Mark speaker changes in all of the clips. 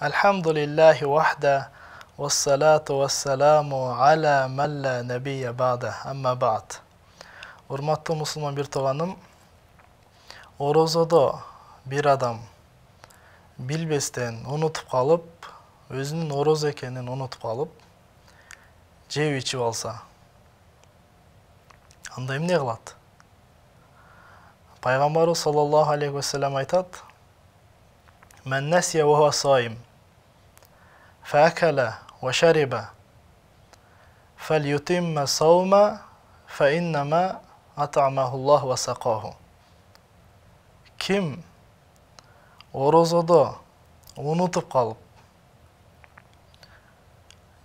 Speaker 1: Elhamdülillahi vahde ve salatu ve selamu ala men la nebiyye ba'de amma ba'd. Hurmatlı Müslüman bir toğanım, orozada bir adam bilbestен unutup kalıp, özünün oroz ekenin unutup kalıp, jеп içip alsa, анда эмне кылат? Пайгамбарыбыз sallallahu aleyhi ve sellem aytat: "Men nasiya ve huve saim, فأكل وشرب فليتم صومه فإنما أطعمه الله وسقاه." Kim orozada unutup kalıp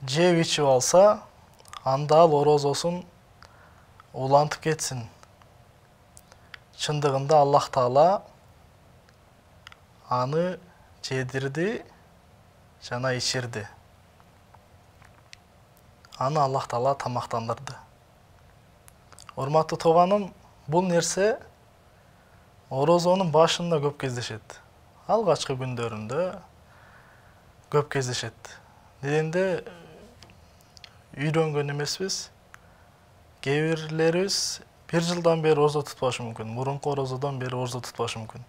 Speaker 1: jеп içip alsa, anda al orozosun улантып кетсин. Чындыгында Аллах Таала аны жедирди жана ичирди. Аны Аллах Таала тамактандырды. Урматтуу тууганым, бул нерсе орозонун башында көп кездешет. Алгачкы күндөрүндө көп кездешет. Дегенде үйрөнгөн эмеспиз. Кээ бирлерибиз bir жылдан бери орозо тутпашы мүмкүн, мурунку орозодон бери орозо тутпашы мүмкүн.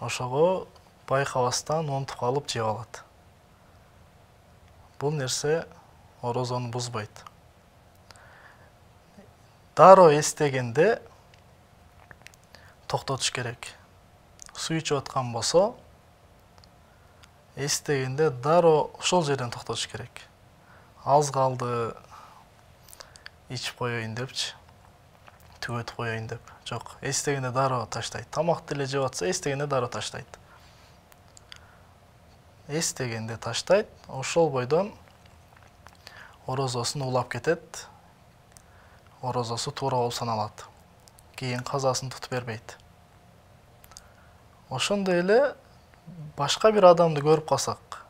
Speaker 1: Ошого байкабастан унутуп калып жеп алат. Бул нерсе орозону бузбайт. Дароо эстегенде токтотуш керек. Суу ичип аткан болсо, эстегенде дароо ошол жерден токтотуш керек. Аз калды, ичип коеюн депчи, түгөтүп коеюн деп. Жок, эстегенде дароо таштайт. Тамакты эле жеп атса, эстегенде дароо таштайт. Эстегенде таштайт, ошол бойдон орозосун улап кетет. Орозосу туура болуп саналат. Кийин казасын тутуп бербейт. Ошондой эле башка бир адамды көрүп калсак,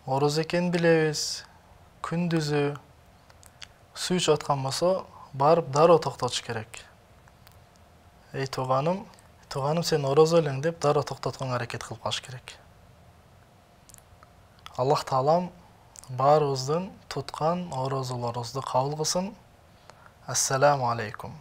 Speaker 1: ороз экенин билебиз, күндүзү суу ичип аткан болсо, барып дароо токтотуш керек. Эй тууганым, сен орозо элең деп дароо токтотконго аракет кылып калыш керек. Аллах Таалам баарыбыздын туткан орозолорубузду кабыл кылсын. Ассаламу алейкум.